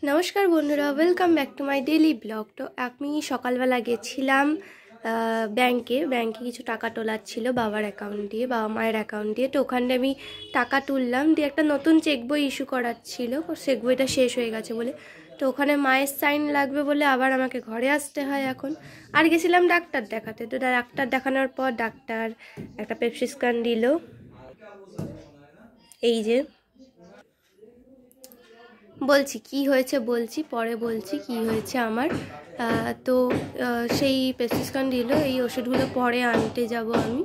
নমস্কার বন্ধুরা, welcome back to my daily blog. তো আমি সকালবেলা গেছিলাম ব্যাংকে কিছু টাকা তোলার ছিল বাবার অ্যাকাউন্ট দিয়ে, বাবা মায়ের অ্যাকাউন্ট দিয়ে। তো ওখানে আমি টাকা তুললাম, দিয়ে একটা নতুন চেক বই ইস্যু করার ছিল, চেক বইটা শেষ হয়ে গেছে বলে। তো ওখানে মায়ের সাইন লাগবে বলে আবার আমাকে ঘরে আসতে হয় এখন। আর গেছিলাম ডাক্তার দেখাতে। তো ডাক্তার দেখানোর পর ডাক্তার একটা পেপসি স্ক্যান দিল, এই যে বলছি কি হয়েছে, বলছি পরে বলছি কি হয়েছে আমার। তো সেই প্রেসক্রিপশন দিল, এই ওষুধগুলো পরে আনতে যাব আমি।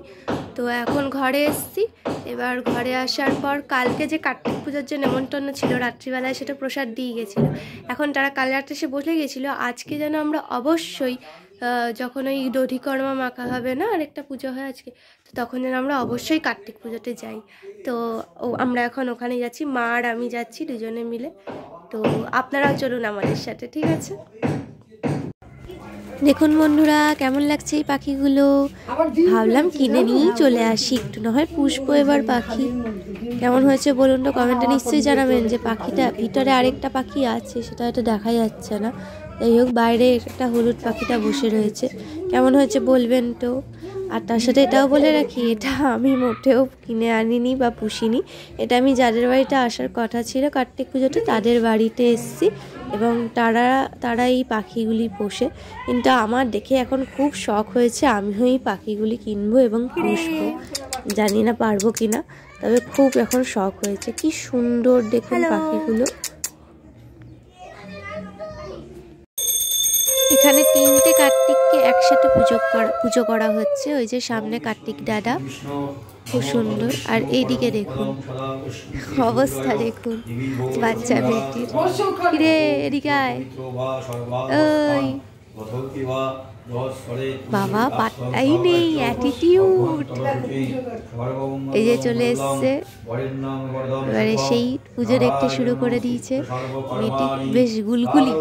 তো এখন ঘরে এসেছি। এবার ঘরে আসার পর কালকে যে কার্তিক পুজোর যে নেমন্তন্ন ছিল রাত্রিবেলায়, সেটা প্রসাদ দিয়ে গেছিলো। এখন তারা কাল রাত্রে সে বসে গেছিলো আজকে যেন আমরা অবশ্যই যখন ওই দধিকর্মা মাখা হবে না, আরেকটা পুজো হয় আজকে, তো তখন যেন আমরা অবশ্যই কার্তিক পুজোতে যাই। তো আমরা এখন ওখানে যাচ্ছি, মা আর আমি যাচ্ছি দুজনে মিলে। তো আপনারাও চলুন আমাদের সাথে, ঠিক আছে? দেখুন বন্ধুরা, কেমন লাগছে এই পাখিগুলো। ভাবলাম কিনে নিয়েই চলে আসি, একটু না হয় পুষবো এবার পাখি। কেমন হয়েছে বলুন তো কমেন্টে নিশ্চয়ই জানাবেন। যে পাখিটা ভিতরে আরেকটা পাখি আছে, সেটা হয়তো দেখা যাচ্ছে না। যাই হোক, বাইরে একটা হলুদ পাখিটা বসে রয়েছে, কেমন হয়েছে বলবেন তো। আর তার সাথে এটাও বলে রাখি, এটা আমি মোটেও কিনে আনিনি বা পুষিনি। এটা আমি যাদের বাড়িতে আসার কথা ছিল কার্তিক পুজোতে, তাদের বাড়িতে এসেছি এবং তারা এই পাখিগুলি পোষে। কিন্তু আমার দেখে এখন খুব শখ হয়েছে, আমিও এই পাখিগুলি কিনবো এবং পুষবো। জানি না পারবো কিনা, তবে খুব এখন শখ হয়েছে। কি সুন্দর দেখুন পাখিগুলো। এখানে 3টে কার্তিককে একসাথে পুজো করা হচ্ছে। ওই যে সামনে কার্তিক দাদা, খুব সুন্দর। আর এইদিকে দেখুন অবস্থা, দেখুন বাচ্চা মেয়েটির। কিরে এদিকে আয়, ওই বাবা পাত্তাই নেই, অ্যাটিটিউড। এই যে চলে এসছে, এবারে সেই পুজো দেখতে শুরু করে দিয়েছে। মেয়েটি বেশ গুলগুলি।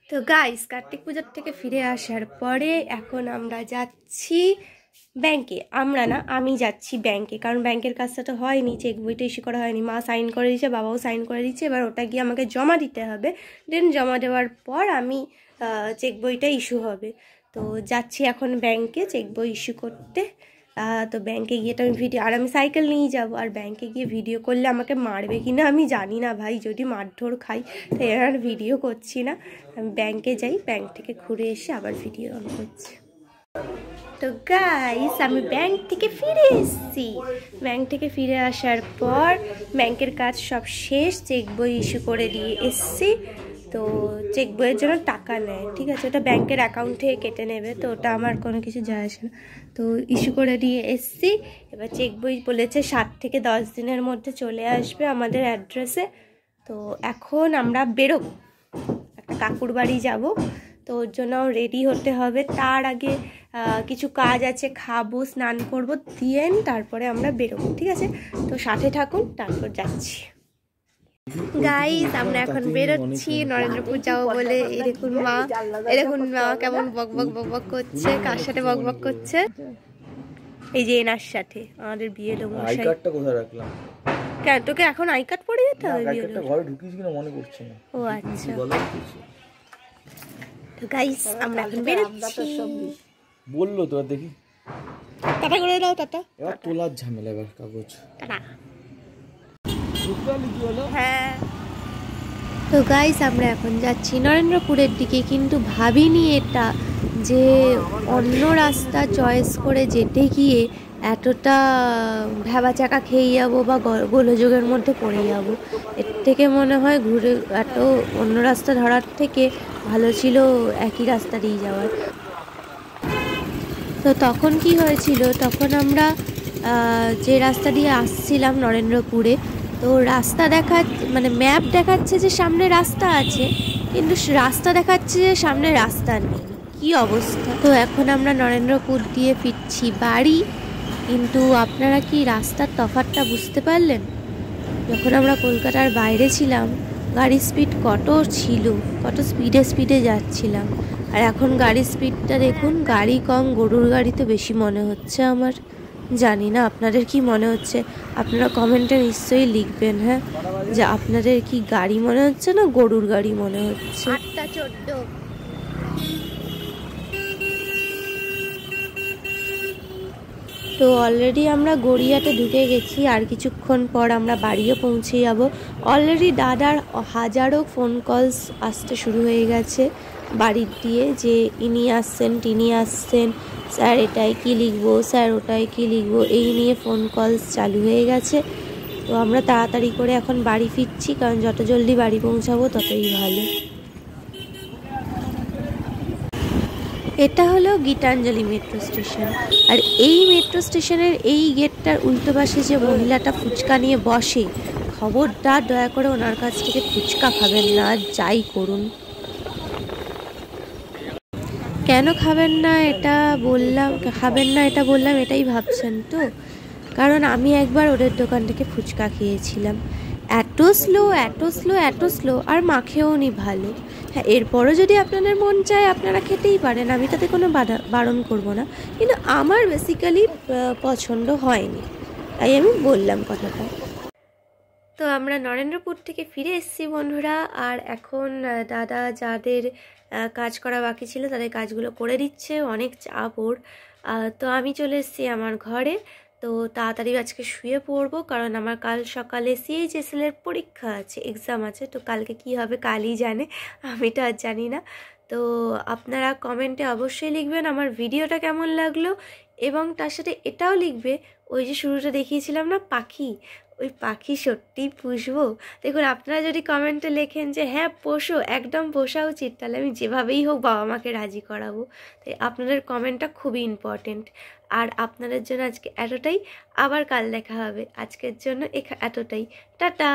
তো গাইস, কার্তিক পুজোর থেকে ফিরে আসার পরে এখন আমরা যাচ্ছি ব্যাংকে। আমরা না, আমি যাচ্ছি ব্যাংকে, কারণ ব্যাংকের কাজটা তো হয়নি, চেক বইটা ইস্যু করা হয়নি। মা সাইন করে দিয়েছে, বাবাও সাইন করে দিচ্ছে। এবার ওটা গিয়ে আমাকে জমা দিতে হবে। দেন জমা দেওয়ার পর আমি চেক বইটা ইস্যু হবে। তো যাচ্ছি এখন ব্যাংকে চেক বই ইস্যু করতে। তো ব্যাংকে গিয়ে তো আমি আর আমি সাইকেল নিয়ে যাব। আর ব্যাংকে গিয়ে ভিডিও করলে আমাকে মারবে কি না আমি জানি না ভাই, যদি মারধর খাই তাই আর ভিডিও করছি না। আমি ব্যাংকে যাই, ব্যাংক থেকে ঘুরে এসে আবার ভিডিও অন করছি। তো গাইস, আমি ব্যাংক থেকে ফিরে এসেছি। ব্যাংক থেকে ফিরে আসার পর ব্যাংকের কাজ সব শেষ, চেক বই ইস্যু করে দিয়ে এসেছি। তো চেক বইয়ের জন্য টাকা নেয়, ঠিক আছে, ওটা ব্যাংকের অ্যাকাউন্ট থেকে কেটে নেবে, তো ওটা আমার কোনো কিছু যায় আসে না। তো ইস্যু করে দিয়ে এসেছি। এবার চেক বই বলেছে 7 থেকে 10 দিনের মধ্যে চলে আসবে আমাদের অ্যাড্রেসে। তো এখন আমরা বেরোবো, একটা কাকুর বাড়ি যাব। তো ওর জন্য রেডি হতে হবে। তার আগে কিছু কাজ আছে, খাবো, স্নান করবো, দিয়ে তারপরে আমরা বেরোবো, ঠিক আছে? তো সাথে থাকুন, তারপর যাচ্ছি। গাইস, আমরা এখন বেরোচ্ছি নরেন্দ্রপুর যাবো বলে। এই দেখুন মা কেমন বক বক করছে। কার সাথে বক বক করছে? এই যে এনার সাথে, আমাদের বিয়েলো মশাই। আই কার্ডটা কোথায় রাখলাম? কেন তোকে এখন আই কার্ড পড়ে যেতে হবে? বিয়েলো ঘরে ঢুকিস কিনা মনে করছে না। ও আচ্ছা। তো গাইস, আমরা এখন বেরোচ্ছি। বললো তো, আর দেখি টাটা করে দাও। টাটা। এবার তোলার ঝামেলা, এবার কাগজ টাটা। হ্যাঁ। তো গাইস, আমরা এখন যাচ্ছি নরেন্দ্রপুরের দিকে, কিন্তু ভাবিনি এটা যে অন্য রাস্তা চয়েস করে যেতে গিয়ে এতটা ভ্যাবা চাকা খেয়ে যাবো বা গোলযোগের মধ্যে পড়ে যাব। এর থেকে মনে হয় ঘুরে এত অন্য রাস্তা ধরার থেকে ভালো ছিল একই রাস্তা দিয়ে যাওয়ার। তো তখন কি হয়েছিল, তখন আমরা যে রাস্তা দিয়ে আসছিলাম নরেন্দ্রপুরে, তো রাস্তা মানে ম্যাপ দেখাচ্ছে যে সামনে রাস্তা আছে, কিন্তু রাস্তা দেখাচ্ছে যে সামনে রাস্তা নেই। কি অবস্থা! তো এখন আমরা নরেন্দ্রপুর দিয়ে ফিরছি বাড়ি। কিন্তু আপনারা কি রাস্তার তফাৎটা বুঝতে পারলেন? যখন আমরা কলকাতার বাইরে ছিলাম গাড়ির স্পিড কত ছিল, কত স্পিডে যাচ্ছিলাম। আর এখন গাড়ির স্পিডটা দেখুন, গাড়ি কম, গরুর গাড়ি তো বেশি মনে হচ্ছে আমার। জানি না আপনাদের কি মনে হচ্ছে, আপনারা কমেন্টে নিশ্চয়ই লিখবেন। হ্যাঁ, যে আপনাদের কি গাড়ি মনে হচ্ছে না গরুর গাড়ি মনে হচ্ছে। 8:14। তো অলরেডি আমরা গড়িয়াতে ঢুকে গেছি, আর কিছুক্ষণ পর আমরা বাড়িও পৌঁছে যাব। অলরেডি দাদার হাজারো ফোন কলস আসতে শুরু হয়ে গেছে বাড়ির দিয়ে, যে ইনি আসছেন তিনি আসছেন, স্যার এটাই কি লিখবো, স্যার ওটাই কি লিখবো, এই নিয়ে ফোন কলস চালু হয়ে গেছে। তো আমরা তাড়াতাড়ি করে এখন বাড়ি ফিরছি, কারণ যত জলদি বাড়ি পৌঁছাবো ততই ভালো। এটা হলো গীতাঞ্জলি মেট্রো স্টেশন, আর এই মেট্রো স্টেশনের এই গেটটার উল্টো পাশে যে মহিলাটা ফুচকা নিয়ে বসে, খবরদার দয়া করে ওনার কাছ থেকে ফুচকা খাবেন না, যাই করুন। কেন খাবেন না এটা বললাম এটাই ভাবছেন তো, কারণ আমি একবার ওদের দোকান থেকে ফুচকা খেয়েছিলাম, এত স্লো আর মাখেও নি ভালো। হ্যাঁ, এরপরও যদি আপনাদের মন চায় আপনারা খেতেই পারেন, আমি তাতে কোনো বারণ করব না, কিন্তু আমার বেসিক্যালি পছন্দ হয়নি, তাই আমি বললাম কথাটা। তো আমরা নরেন্দ্রপুর থেকে ফিরে এসেছি বন্ধুরা, আর এখন দাদা যাদের কাজ করা বাকি ছিল তাদের কাজগুলো করে দিচ্ছে, অনেক চাপ ওর। তো আমি চলে এসেছি আমার ঘরে। তো তাড়াতাড়ি আজকে শুয়ে পড়বো, কারণ আমার কাল সকালে CHSL-এর পরীক্ষা আছে, এক্সাম আছে। তো কালকে কি হবে কালই জানে, আমি তো আর জানি না। তো আপনারা কমেন্টে অবশ্যই লিখবেন আমার ভিডিওটা কেমন লাগলো, এবং তার সাথে এটাও লিখবে, ওই যে শুরুটা দেখিয়েছিলাম না পাখি, ওই পাখি সত্যিই পুষবো? দেখুন, আপনারা যদি কমেন্টে লেখেন যে হ্যাঁ পোষো, একদম পোষা উচিত, তাহলে আমি যেভাবেই হোক বাবা মাকে রাজি করাবো। তাই আপনাদের কমেন্টটা খুবই ইম্পর্টেন্ট। আর আপনাদের জন্য আজকে এতটাই, আবার কাল দেখা হবে। আজকের জন্য এতটাই, টাটা।